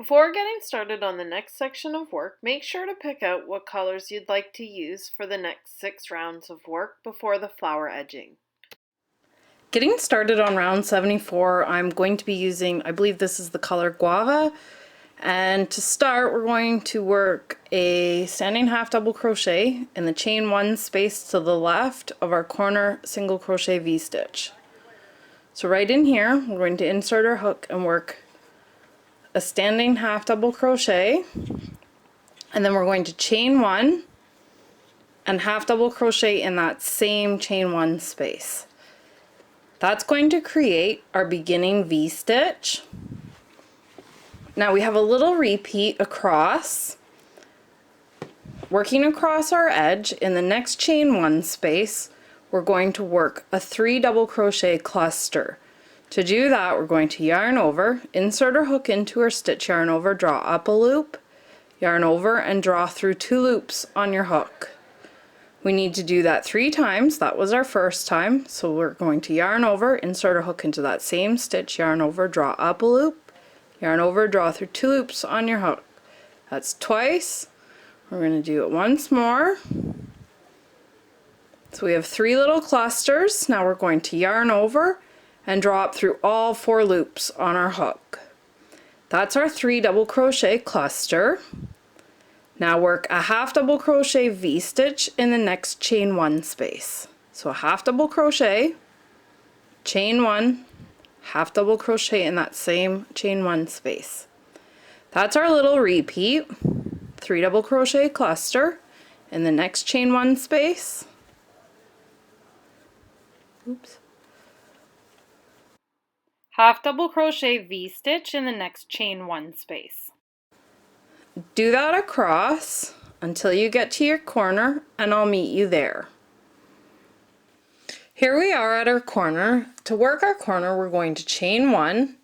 Before getting started on the next section of work, make sure to pick out what colors you'd like to use for the next 6 rounds of work before the flower edging. Getting started on round 74, I'm going to be using, I believe this is the color Guava, and to start we're going to work a standing half double crochet in the chain 1 space to the left of our corner single crochet V-stitch. So right in here we're going to insert our hook and work a standing half double crochet, and then we're going to chain 1 and half double crochet in that same chain 1 space. That's going to create our beginning V-stitch. Now we have a little repeat across. Working across our edge in the next chain 1 space, we're going to work a 3 double crochet cluster. To do that, we're going to yarn over, insert our hook into our stitch yarn over, draw up a loop, yarn over, and draw through 2 loops on your hook. We need to do that 3 times. That was our first time. So we're going to yarn over, insert our hook into that same stitch, yarn over, draw up a loop, yarn over, draw through 2 loops on your hook. That's twice. We're going to do it once more. So we have 3 little clusters. Now we're going to yarn over and draw up through all 4 loops on our hook. That's our 3 double crochet cluster. Now work a half double crochet V-stitch in the next chain 1 space. So a half double crochet, chain 1, half double crochet in that same chain 1 space. That's our little repeat. 3 double crochet cluster in the next chain 1 space. Oops. Half double crochet V-stitch in the next chain 1 space. Do that across until you get to your corner, and I'll meet you there. Here we are at our corner. To work our corner, we're going to chain 1,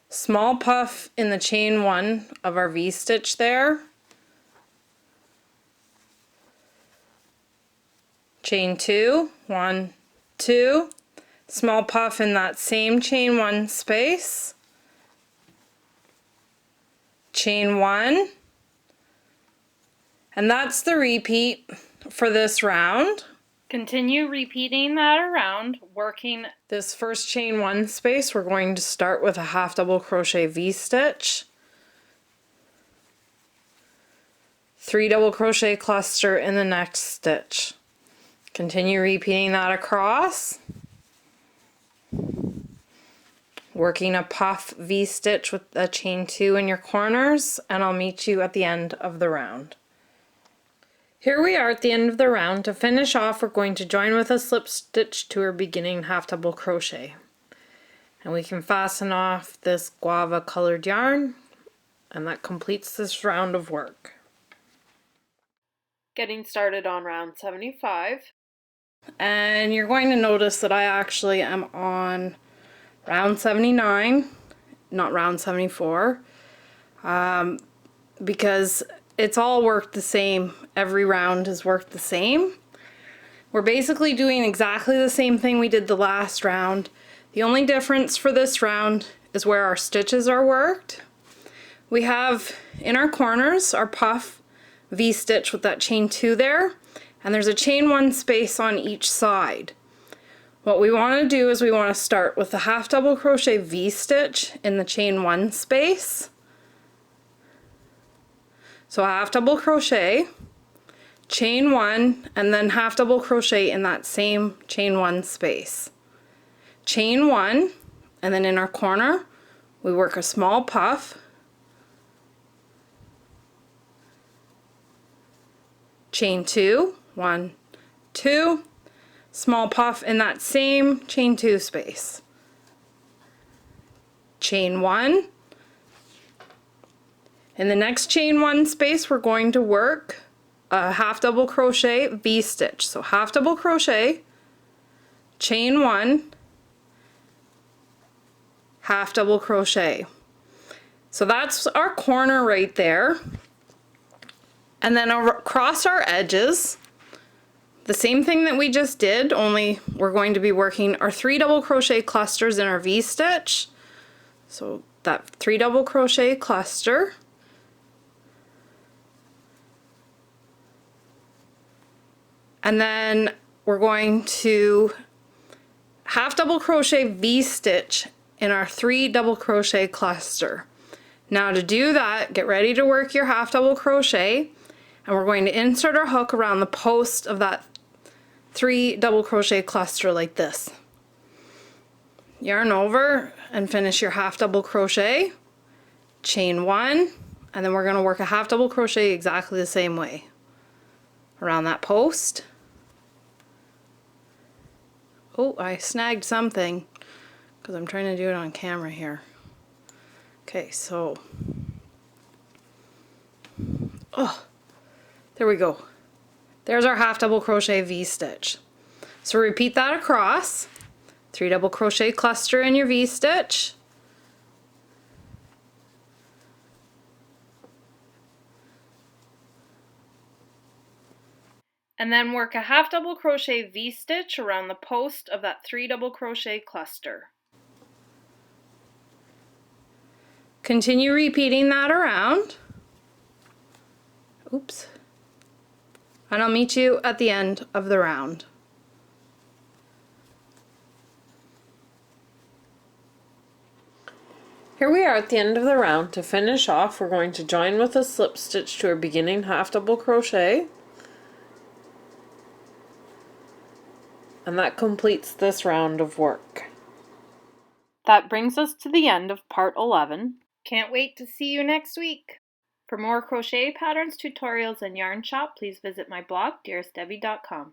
small puff in the chain 1 of our V-stitch there, chain 2, 1, 2, small puff in that same chain 1 space, chain 1, and that's the repeat for this round. Continue repeating that around, working this first chain 1 space. We're going to start with a half double crochet V-stitch, 3 double crochet cluster in the next stitch. Continue repeating that across, working a puff V-stitch with a chain 2 in your corners, and I'll meet you at the end of the round. Here we are at the end of the round. To finish off, we're going to join with a slip stitch to our beginning half double crochet. And we can fasten off this guava colored yarn, and that completes this round of work. Getting started on round 75. And you're going to notice that I actually am on round 79, not round 74, because it's all worked the same. Every round is worked the same. We're basically doing exactly the same thing we did the last round. The only difference for this round is where our stitches are worked. We have in our corners our puff V-stitch with that chain 2 there, and there's a chain 1 space on each side. What we want to do is we want to start with a half double crochet V-stitch in the chain 1 space. So a half double crochet, chain 1, and then half double crochet in that same chain 1 space. Chain 1, and then in our corner we work a small puff, chain 2, 1, 2, small puff in that same chain 2 space, chain 1. In the next chain 1 space, we're going to work a half double crochet V-stitch. So half double crochet, chain 1, half double crochet. So that's our corner right there. And then across our edges, the same thing that we just did, only we're going to be working our 3 double crochet clusters in our V-stitch. So that 3 double crochet cluster. And then we're going to half double crochet V-stitch in our 3 double crochet cluster. Now to do that, get ready to work your half double crochet, and we're going to insert our hook around the post of that 3 double crochet cluster like this. Yarn over and finish your half double crochet, chain 1, and then we're going to work a half double crochet exactly the same way around that post. Oh, I snagged something because I'm trying to do it on camera here. Okay, so, oh, there we go. There's our half double crochet V-stitch. So repeat that across. 3 double crochet cluster in your V-stitch. And then work a half double crochet V-stitch around the post of that 3 double crochet cluster. Continue repeating that around. Oops. And I'll meet you at the end of the round. Here we are at the end of the round. To finish off, we're going to join with a slip stitch to our beginning half double crochet. And that completes this round of work. That brings us to the end of part 11. Can't wait to see you next week. For more crochet patterns, tutorials, and yarn shop, please visit my blog, dearestdebbie.com.